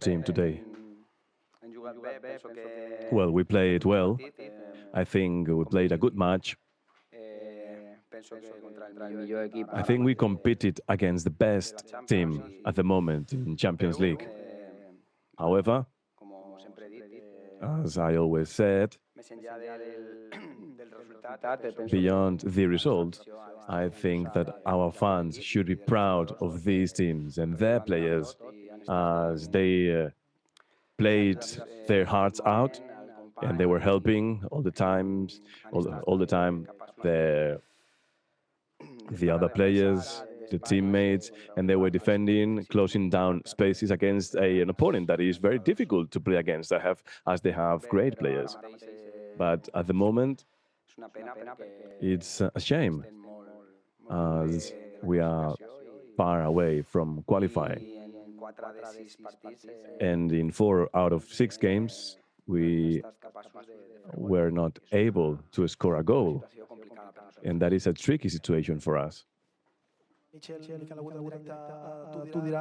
team today? Well, we played well. I think we played a good match. I think we competed against the best team at the moment in Champions League. However, as I always said, beyond the result, I think that our fans should be proud of these teams and their players as they played their hearts out and they were helping all the times, all the time the other players, the teammates, and they were defending, closing down spaces against an opponent that is very difficult to play against, as they have great players. But at the moment, it's a shame, as we are far away from qualifying. And in 4 out of 6 games, we were not able to score a goal. And that is a tricky situation for us.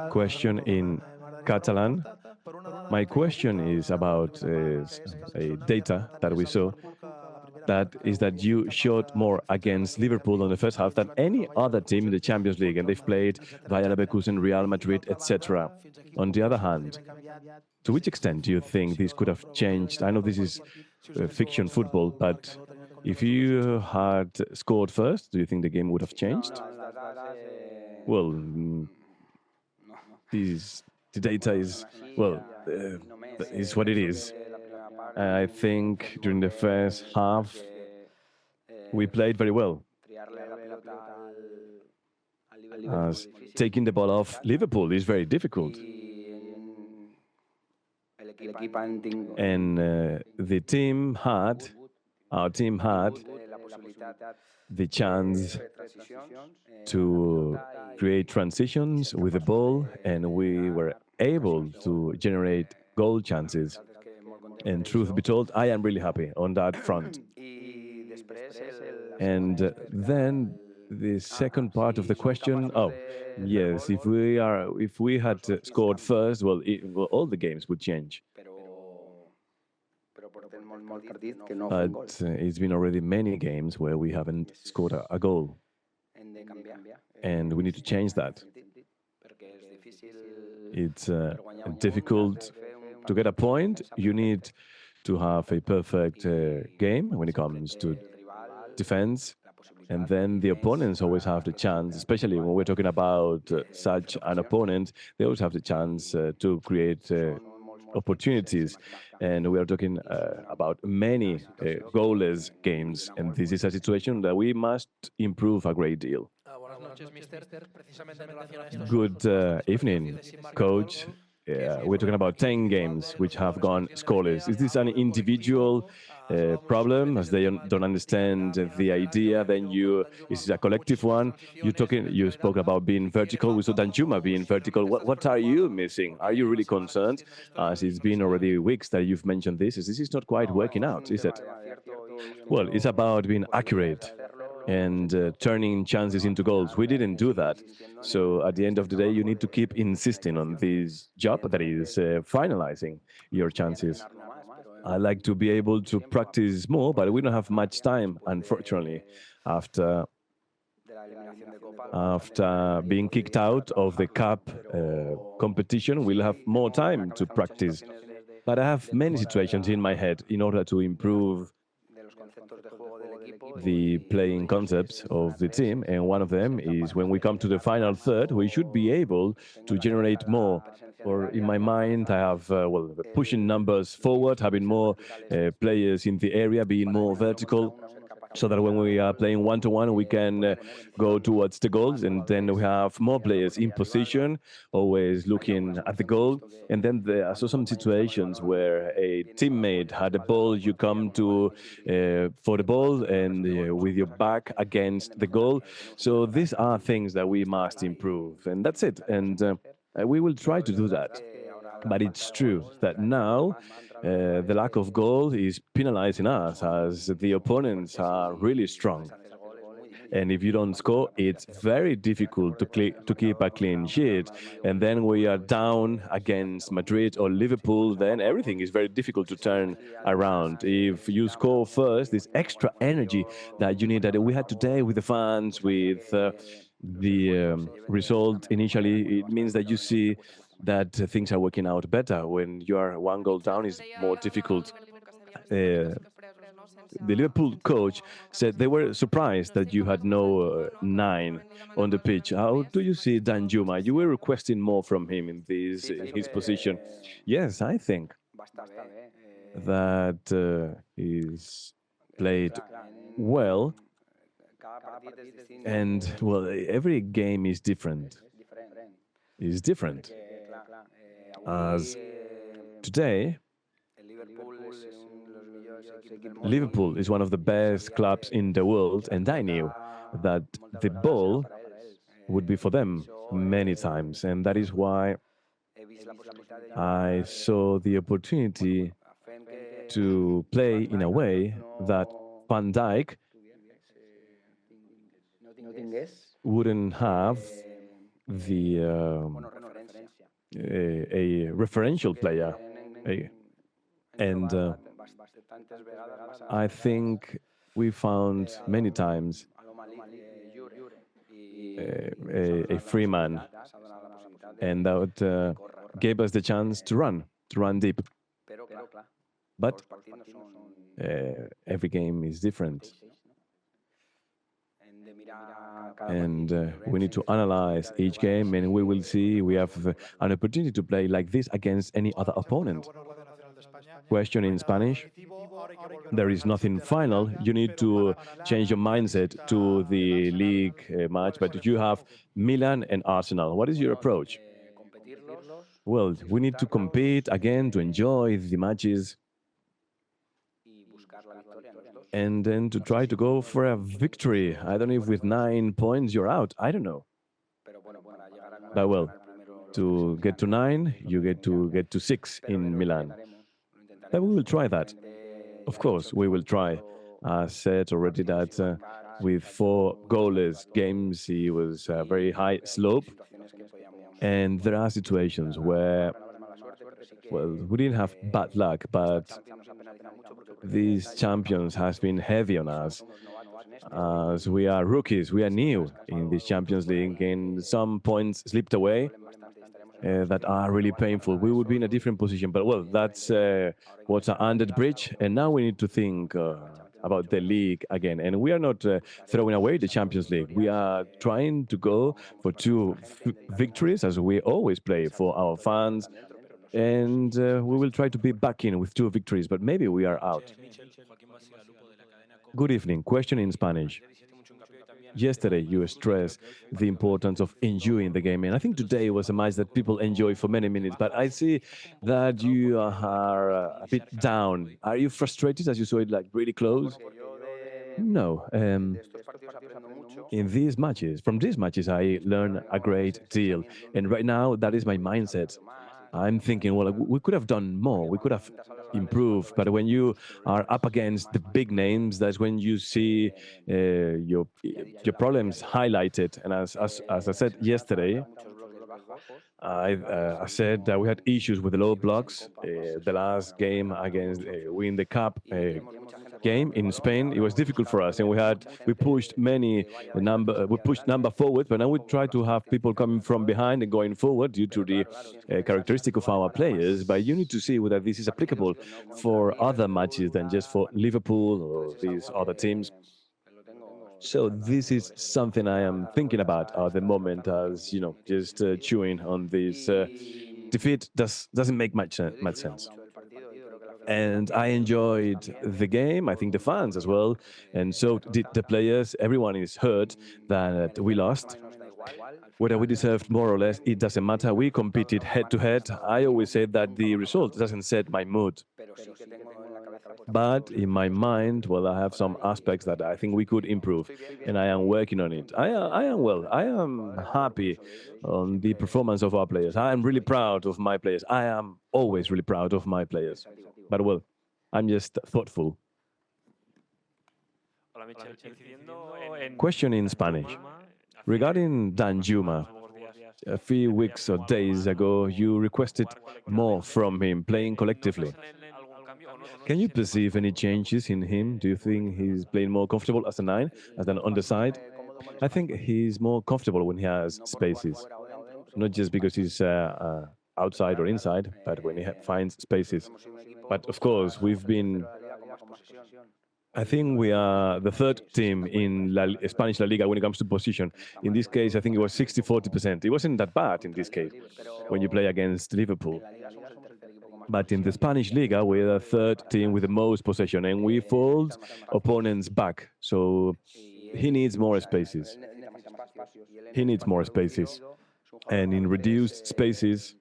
Question in Catalan. My question is about a data that we saw. That is that you shot more against Liverpool in the first half than any other team in the Champions League, and they've played Bayer Leverkusen, Real Madrid, etc. On the other hand, to which extent do you think this could have changed? I know this is fiction football, but if you had scored first, do you think the game would have changed? Well, the data is, well, is what it is. I think during the first half, we played very well. As taking the ball off Liverpool is very difficult. And our team had the chance to create transitions with the ball, and we were able to generate goal chances. And truth be told, I am really happy on that front. And then the second part of the question, oh, yes, if we had scored first, well, all the games would change. But it's been already many games where we haven't scored a goal. And we need to change that. It's difficult to get a point. You need to have a perfect game when it comes to defense. And then the opponents always have the chance, especially when we're talking about such an opponent, they always have the chance to create opportunities. And we are talking about many goalless games. And this is a situation that we must improve a great deal. Good evening, coach. We're talking about 10 games which have gone scoreless. Is this an individual problem, as they don't understand the idea? Then is it a collective one? You spoke about being vertical. We saw Danjuma being vertical. What are you missing? Are you really concerned? As it's been already weeks that you've mentioned this. This is not quite working out, is it? Well, it's about being accurate and turning chances into goals. We didn't do that. So at the end of the day, you need to keep insisting on this job that is finalizing your chances. I like to be able to practice more, but we don't have much time, unfortunately. After being kicked out of the cup competition, we'll have more time to practice. But I have many situations in my head in order to improve the playing concepts of the team, and one of them is when we come to the final third, we should be able to generate more. Or in my mind, I have pushing numbers forward, having more players in the area, being more vertical, so that when we are playing one-to-one, we can go towards the goals, and then we have more players in position, always looking at the goal. And then there are some situations where a teammate had a ball, you come to for the ball, and with your back against the goal. So these are things that we must improve, and that's it. And we will try to do that. But it's true that now the lack of goal is penalizing us, as the opponents are really strong. And if you don't score, it's very difficult to keep a clean sheet. And then we are down against Madrid or Liverpool, then everything is very difficult to turn around. If you score first, this extra energy that you need, that we had today with the fans, with the result initially, it means that you see that things are working out better. When you are one goal down, it's more difficult. Uh, the Liverpool coach said they were surprised that you had no nine on the pitch. How do you see Dan Juma? You were requesting more from him in his position. Yes, I think that he's played well, and well, every game is different. Is different. As today, Liverpool is one of the best clubs in the world, and I knew that the ball would be for them many times, and that is why I saw the opportunity to play in a way that Van Dijk wouldn't have the a referential player, and I think we found many times a free man, and that gave us the chance to run deep. But every game is different. And we need to analyze each game, and we will see we have an opportunity to play like this against any other opponent. Question in Spanish. There is nothing final. You need to change your mindset to the league match, but you have Milan and Arsenal. What is your approach? Well, we need to compete again, to enjoy the matches, and then to try to go for a victory. I don't know if with 9 points you're out. I don't know. But well, to get to 9, you get to 6 in Milan. But we will try that. Of course, we will try. I said already that with 4 goalless games, he was a very high slope. And there are situations where, well, we didn't have bad luck, but these champions has been heavy on us. As we are rookies, we are new in this Champions League, and some points slipped away that are really painful. We would be in a different position, but well, that's what's under the bridge, and now we need to think about the league again. And we are not throwing away the Champions League. We are trying to go for 2 victories, as we always play for our fans. And we will try to be back in with 2 victories, but maybe we are out. Good evening. Question in Spanish. Yesterday, you stressed the importance of enjoying the game, and I think today was a match that people enjoy for many minutes. But I see that you are a bit down. Are you frustrated as you saw it like really close? No. In these matches, from these matches, I learn a great deal, and right now that is my mindset. I'm thinking, well, we could have done more. We could have improved. But when you are up against the big names, that's when you see your problems highlighted. And as I said yesterday, I said that we had issues with the low blocks. The last game against win the cup game in Spain, it was difficult for us, and we pushed number forward, but now we try to have people coming from behind and going forward due to the characteristic of our players. But you need to see whether this is applicable for other matches than just for Liverpool or these other teams. So this is something I am thinking about at the moment, as you know, just chewing on this defeat doesn't make much sense. And I enjoyed the game. I think the fans as well, and so did the players. Everyone is hurt that we lost. Whether we deserved more or less, it doesn't matter. We competed head to head. I always say that the result doesn't set my mood. But in my mind, well, I have some aspects that I think we could improve, and I am working on it. I am happy on the performance of our players. I am really proud of my players. I am always really proud of my players. But well, I'm just thoughtful. Question in Spanish. Regarding Danjuma, a few weeks or days ago, you requested more from him, playing collectively. Can you perceive any changes in him? Do you think he's playing more comfortable as a nine, as an underside? I think he's more comfortable when he has spaces, not just because he's outside or inside, but when he finds spaces. But of course, I think we are the third team in Spanish La Liga when it comes to position. In this case, I think it was 60-40%. It wasn't that bad in this case when you play against Liverpool. But in the Spanish Liga, we're the third team with the most possession, and we fold opponents back. So he needs more spaces. He needs more spaces. And in reduced spaces,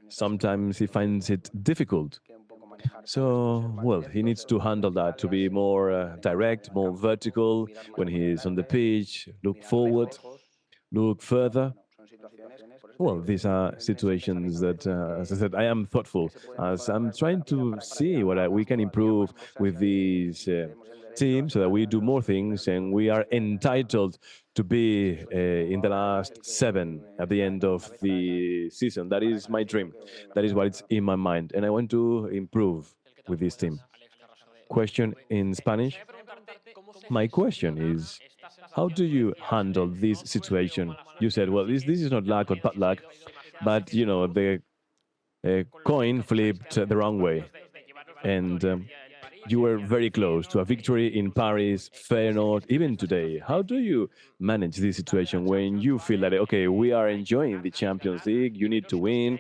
sometimes he finds it difficult. So, well, he needs to handle that, to be more direct, more vertical when he is on the pitch, look forward, look further. Well, these are situations that, as I said, I am thoughtful as I'm trying to see what we can improve with these teams so that we do more things and we are entitled to be in the last seven at the end of the season. That is my dream. That is what is in my mind. And I want to improve with this team. Question in Spanish. My question is, how do you handle this situation? You said, well, this is not luck or bad luck, but you know the coin flipped the wrong way, and you were very close to a victory in Paris, Feyenoord, even today. How do you manage this situation when you feel that okay, we are enjoying the Champions League, you need to win,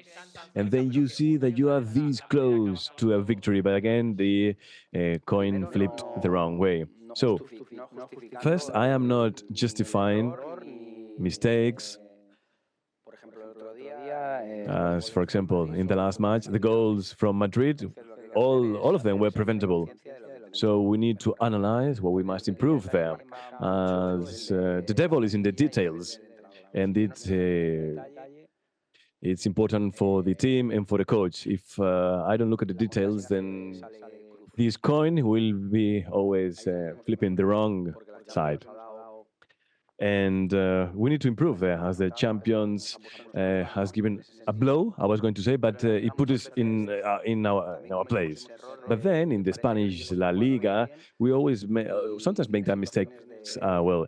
and then you see that you are this close to a victory, but again the coin flipped the wrong way. So first, I am not justifying mistakes. As for example, in the last match, the goals from Madrid, all of them were preventable. So we need to analyze what we must improve there. As the devil is in the details, and it's important for the team and for the coach. If I don't look at the details, then this coin will be always flipping the wrong side. And we need to improve there as the champions has given a blow, I was going to say, but it put us in our place. But then in the Spanish La Liga, we always sometimes make that mistake as well.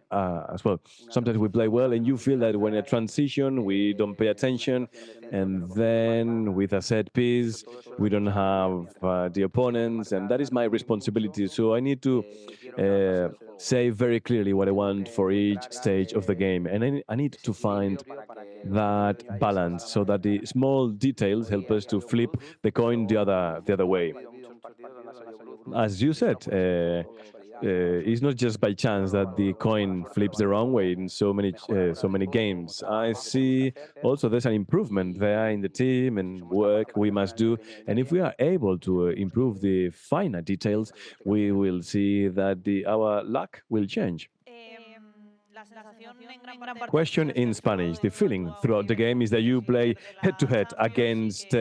Sometimes we play well, and you feel that when a transition, we don't pay attention, and then with a set piece, we don't have the opponents, and that is my responsibility. So I need to say very clearly what I want for each stage of the game, and I need to find that balance so that the small details help us to flip the coin the other way. As you said, it's not just by chance that the coin flips the wrong way in so many games. I see also there's an improvement there in the team and work we must do. And if we are able to improve the finer details, we will see that our luck will change. Question in Spanish. The feeling throughout the game is that you play head-to-head against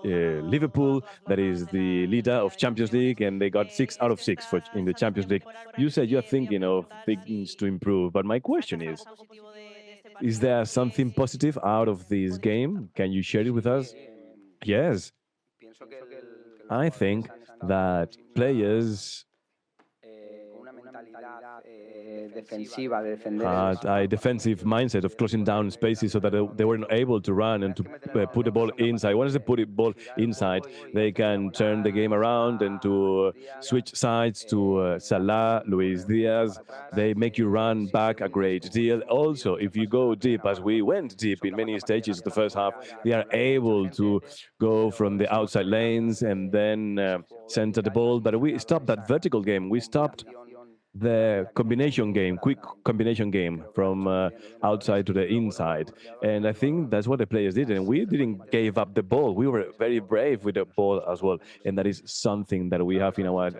Liverpool, that is the leader of Champions League, and they got 6 out of 6 in the Champions League. You said you're thinking of things to improve, but my question is there something positive out of this game? Can you share it with us? Yes. I think that players had a defensive mindset of closing down spaces so that they weren't able to run and to put the ball inside. Once they put the ball inside, they can turn the game around and to switch sides to Salah, Luis Diaz. They make you run back a great deal. Also, if you go deep, as we went deep in many stages of the first half, they are able to go from the outside lanes and then center the ball. But we stopped that vertical game. We stopped the combination game, quick combination game from outside to the inside. And I think that's what the players did. And we didn't give up the ball. We were very brave with the ball as well. And that is something that we have in our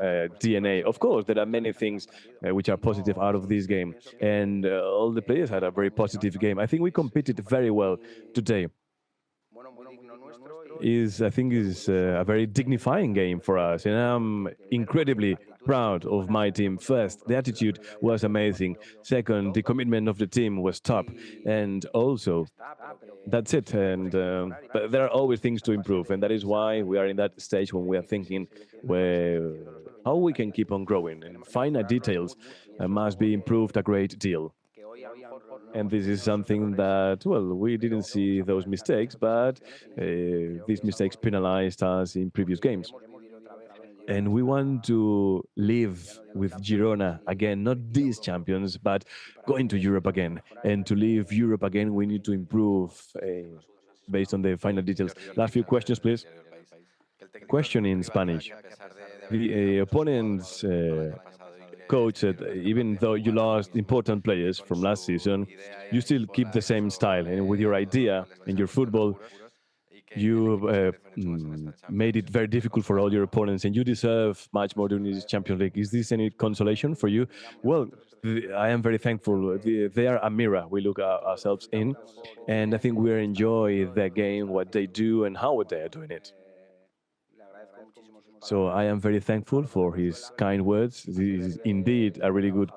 DNA. Of course, there are many things which are positive out of this game. And all the players had a very positive game. I think we competed very well today. is, I think, is a very dignifying game for us, and I'm incredibly proud of my team. First, the attitude was amazing. Second, the commitment of the team was top, and also that's it. And but there are always things to improve, and that is why we are in that stage when we are thinking where how we can keep on growing. And finer details must be improved a great deal. And this is something that, well, we didn't see those mistakes, but these mistakes penalized us in previous games. And we want to live with Girona again, not these champions, but going to Europe again. And to live Europe again, we need to improve based on the final details. Last few questions, please. Question in Spanish. The opponent's coach said, even though you lost important players from last season, you still keep the same style. And with your idea and your football, you made it very difficult for all your opponents, and you deserve much more during this Champions League. Is this any consolation for you? Well, I am very thankful. They are a mirror we look at ourselves in, and I think we enjoy their game, what they do, and how they are doing it. So I am very thankful for his kind words. This is indeed a really good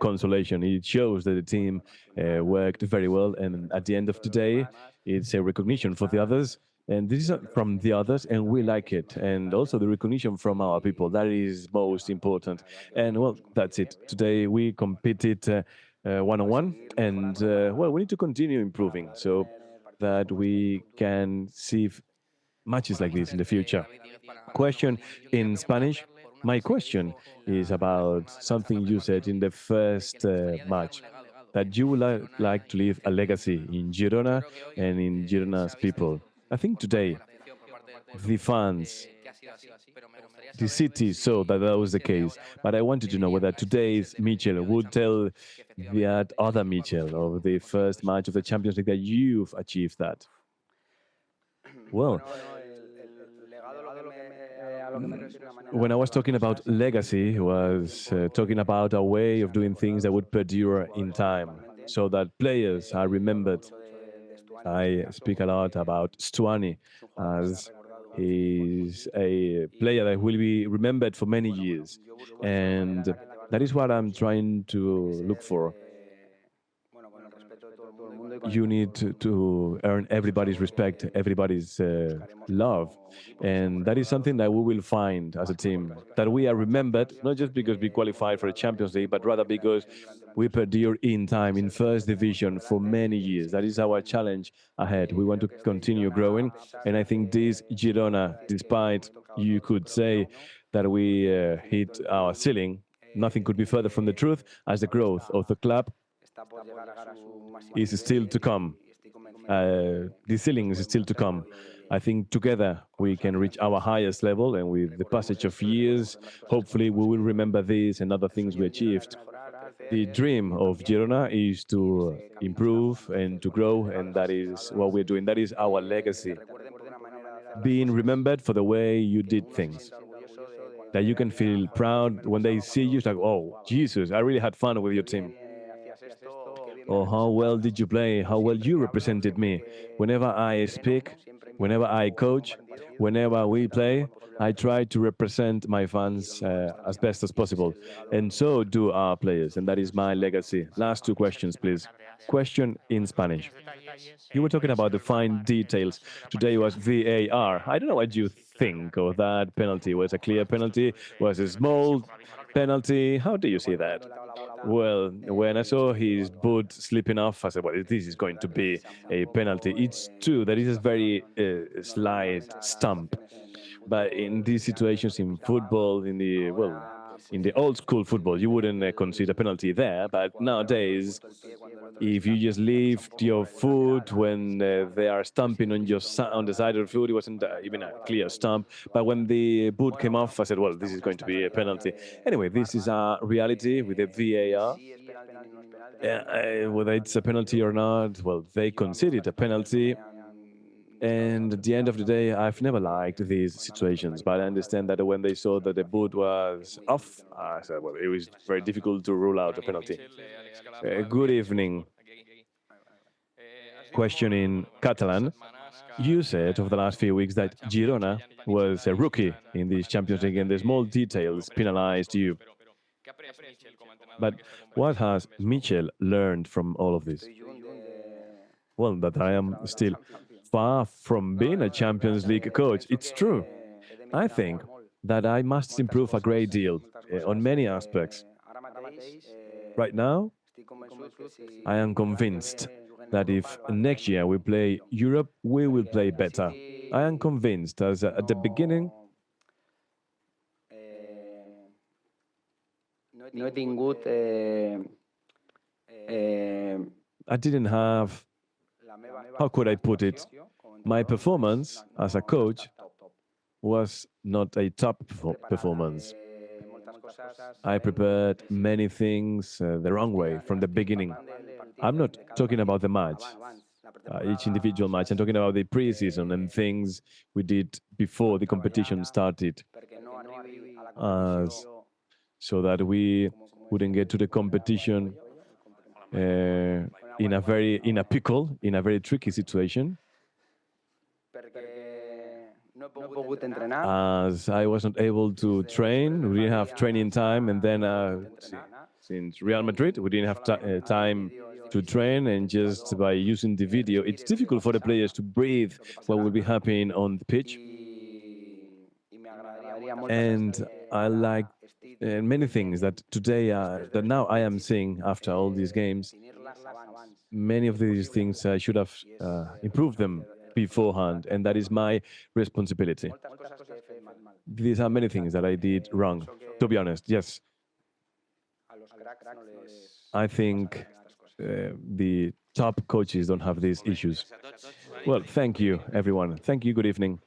consolation. It shows that the team worked very well, and at the end of the day, it's a recognition for the others. And this is from the others, and we like it. And also the recognition from our people. That is most important. And well, that's it. Today we competed one on one, and well, we need to continue improving so that we can see matches like this in the future. Question in Spanish. My question is about something you said in the first match that you would like to leave a legacy in Girona and in Girona's people. I think today the fans, the city saw that that was the case, but I wanted to know whether today's Michel would tell that other Michel of the first match of the Champions League that you've achieved that. Well, when I was talking about legacy, I was talking about a way of doing things that would perdure in time, so that players are remembered. I speak a lot about Stuani as he's a player that will be remembered for many years, and that is what I'm trying to look for. You need to earn everybody's respect, everybody's love. And that is something that we will find as a team, that we are remembered, not just because we qualified for a Champions League, but rather because we perdure in time in first division for many years. That is our challenge ahead. We want to continue growing. And I think this Girona, despite you could say that we hit our ceiling, nothing could be further from the truth, as the growth of the club is still to come. The ceiling is still to come. I think together we can reach our highest level, and with the passage of years, hopefully we will remember this and other things we achieved. The dream of Girona is to improve and to grow, and that is what we're doing. That is our legacy. Being remembered for the way you did things. That you can feel proud when they see you, it's like, oh, Jesus, I really had fun with your team. Or how well did you play? How well you represented me. Whenever I speak, whenever I coach, whenever we play, I try to represent my fans as best as possible. And so do our players. And that is my legacy. Last two questions, please. Question in Spanish. You were talking about the fine details. Today was VAR. I don't know what you think of that penalty. Was a clear penalty? Was a small penalty? How do you see that? Well, when I saw his boot slipping off, I said, well, this is going to be a penalty. It's true that it is very slight stump. But in these situations in football, in the, well, in the old school football, you wouldn't consider penalty there. But nowadays, if you just lift your foot when they are stamping on your on the side of the foot, it wasn't even a clear stump. But when the boot came off, I said, well, this is going to be a penalty. Anyway, this is a reality with the VAR. Whether it's a penalty or not, well, they considered a penalty. And at the end of the day, I've never liked these situations, but I understand that when they saw that the boot was off, I said, well, it was very difficult to rule out a penalty. Good evening. Question in Catalan. You said over the last few weeks that Girona was a rookie in this Champions League and the small details penalized you. But what has Michel learned from all of this? Well, that I am still far from being a Champions League coach. It's true. I think that I must improve a great deal on many aspects. Right now, I am convinced that if next year we play Europe, we will play better. I am convinced, as at the beginning, no he tingut I didn't have, how could I put it? My performance as a coach was not a top performance. I prepared many things the wrong way from the beginning. I'm not talking about the match, each individual match. I'm talking about the preseason and things we did before the competition started, so that we wouldn't get to the competition in a pickle, in a very tricky situation. As I wasn't able to train, we didn't have training time, and then since Real Madrid, we didn't have time to train, and just by using the video, it's difficult for the players to breathe what will be happening on the pitch. And I like many things that today, that now I am seeing after all these games. Many of these things I should have improved them beforehand, and that is my responsibility. These are many things that I did wrong, to be honest, yes. I think the top coaches don't have these issues. Well, thank you, everyone. Thank you. Good evening.